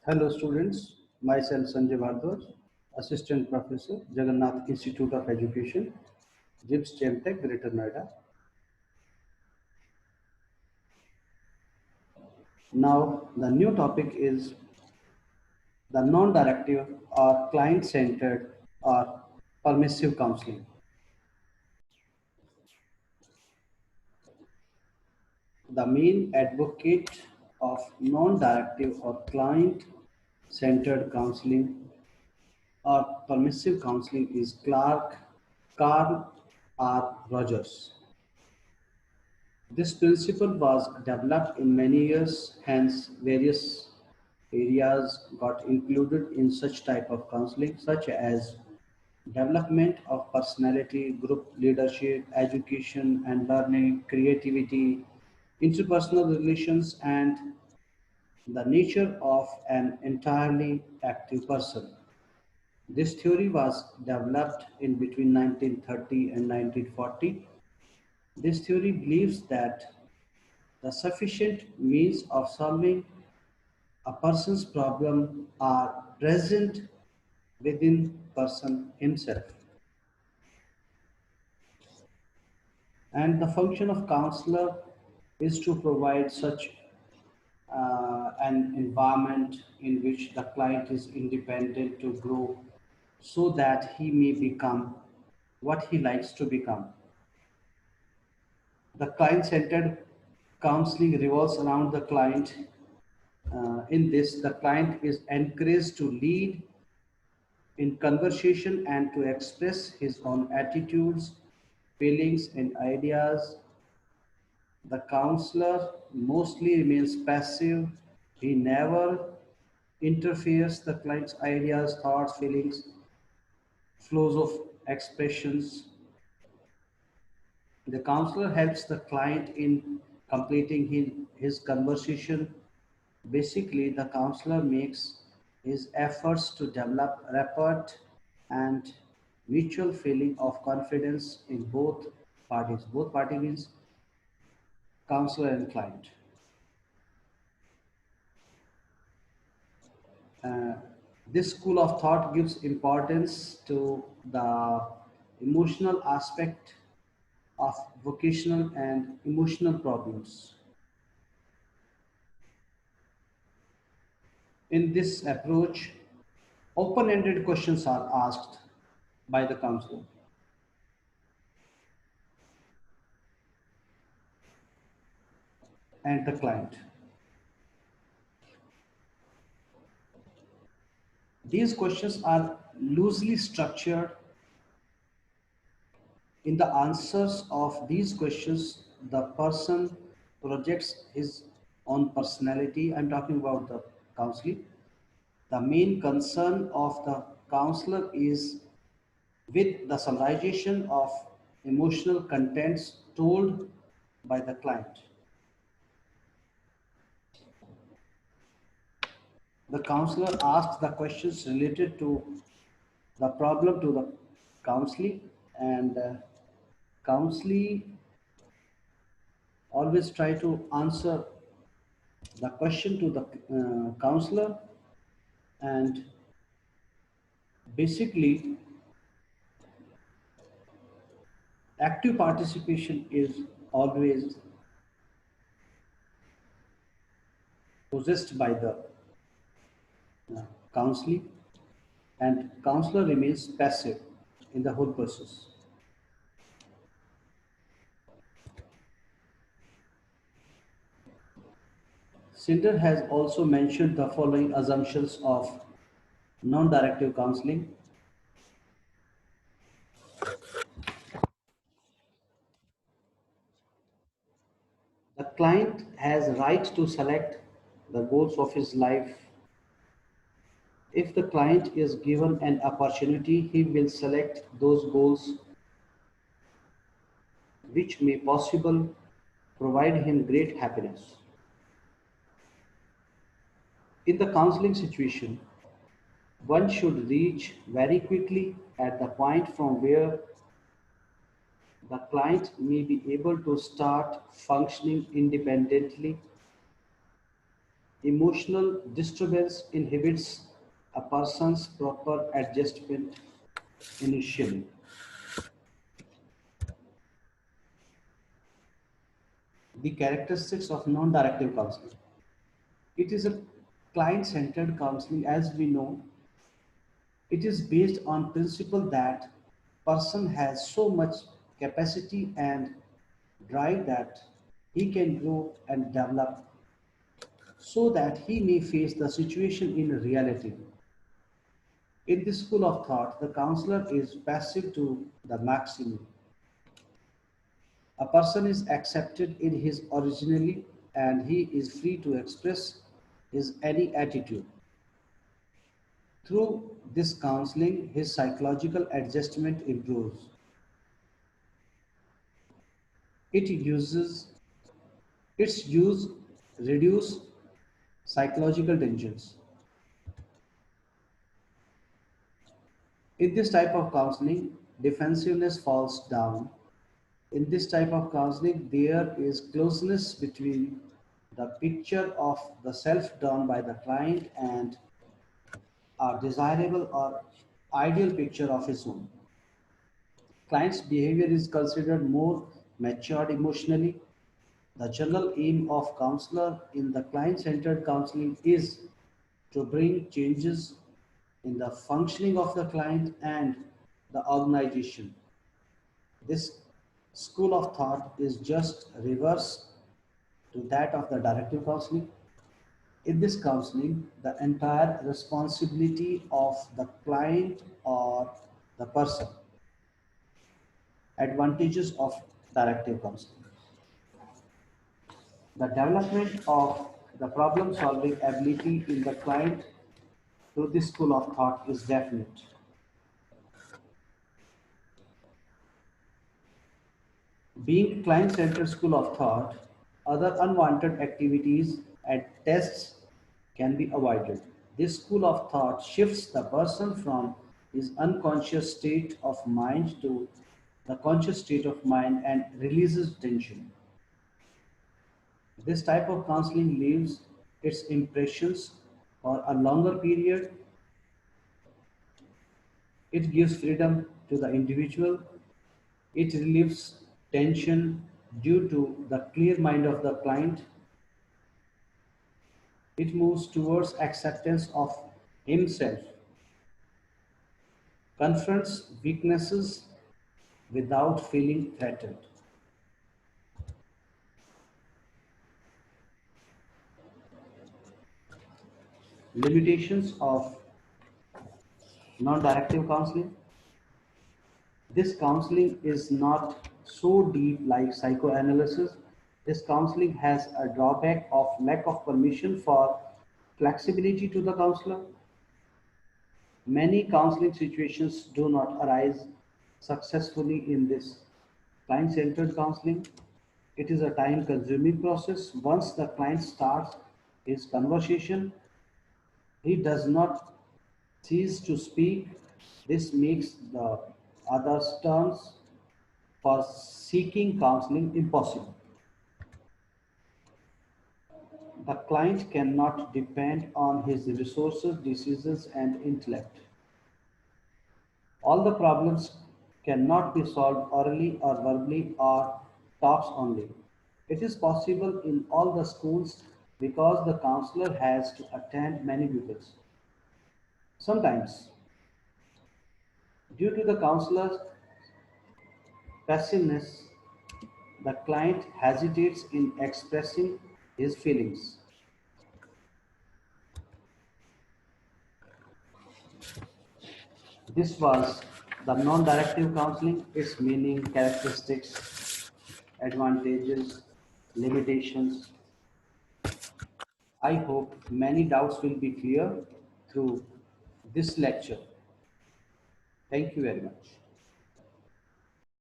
Hello students, myself Sanjay Bhardwaj, Assistant Professor, Jagannath Institute of Education, JIPS Tech, Greater Noida. Now the new topic is the non-directive or client-centered or permissive counseling. The main advocate of non-directive or client-centered counseling or permissive counseling is Carl R. Rogers. This principle was developed in many years, hence various areas got included in such type of counseling, such as development of personality, group leadership, education and learning, creativity, interpersonal relations, and the nature of an entirely active person. This theory was developed in between 1930 and 1940. This theory believes that the sufficient means of solving a person's problem are present within person himself. And the function of counselor is to provide such an environment in which the client is independent to grow so that he may become what he likes to become. The client-centered counseling revolves around the client. In this, the client is encouraged to lead in conversation and to express his own attitudes, feelings, and ideas. The counselor mostly remains passive. He never interferes the client's ideas, thoughts, feelings, flows of expressions. The counselor helps the client in completing his conversation. Basically, the counselor makes his efforts to develop rapport and mutual feeling of confidence in both parties. Both parties means counselor and client. Uh, this school of thought gives importance to the emotional aspect of vocational and emotional problems. In this approach, open-ended questions are asked by the counselor and the client. These questions are loosely structured. In the answers of these questions, the person projects his own personality. I'm talking about the counseling. The main concern of the counselor is with the summarization of emotional contents told by the client. The counselor asks the questions related to the problem to the counselee, and counselee always try to answer the question to the counselor, and basically active participation is always possessed by the counselee, and counselor remains passive in the whole process. Cinder has also mentioned the following assumptions of non-directive counseling. The client has right to select the goals of his life. If the client is given an opportunity, he will select those goals which may possible provide him great happiness. In the counseling situation, one should reach very quickly at the point from where the client may be able to start functioning independently. Emotional disturbance inhibits a person's proper adjustment initially. The characteristics of non-directive counseling. It is a client-centered counseling. As we know, it is based on principle that person has so much capacity and drive that he can grow and develop so that he may face the situation in reality. In this school of thought, the counselor is passive to the maximum. A person is accepted in his originally and he is free to express his any attitude. Through this counseling, his psychological adjustment improves. It uses its use reduce psychological tensions. In this type of counseling, defensiveness falls down. In this type of counseling, there is closeness between the picture of the self drawn by the client and a desirable or ideal picture of his own. Client's behavior is considered more matured emotionally. The general aim of counselor in the client-centered counseling is to bring changes in the functioning of the client and the organization. This school of thought is just reverse to that of the directive counseling. In this counseling, the entire responsibility of the client or the person. Advantages of directive counseling. The development of the problem solving ability in the client through this school of thought is definite. Being client-centered school of thought, other unwanted activities and tests can be avoided. This school of thought shifts the person from his unconscious state of mind to the conscious state of mind and releases tension. This type of counseling leaves its impressions for a longer period. It gives freedom to the individual. It relieves tension due to the clear mind of the client. It moves towards acceptance of himself, confronts weaknesses without feeling threatened. Limitations of non-directive counseling. This counseling is not so deep like psychoanalysis. This counseling has a drawback of lack of permission for flexibility to the counselor. Many counseling situations do not arise successfully in this client-centered counseling. It is a time-consuming process. Once the client starts his conversation, he does not cease to speak. This makes the other's turns for seeking counseling impossible. The client cannot depend on his resources, decisions, and intellect. All the problems cannot be solved orally or verbally or talks only. It is possible in all the schools because the counselor has to attend many pupils. Sometimes, due to the counselor's passiveness, the client hesitates in expressing his feelings. This was the non-directive counseling, its meaning, characteristics, advantages, limitations. I hope many doubts will be clear through this lecture. Thank you very much.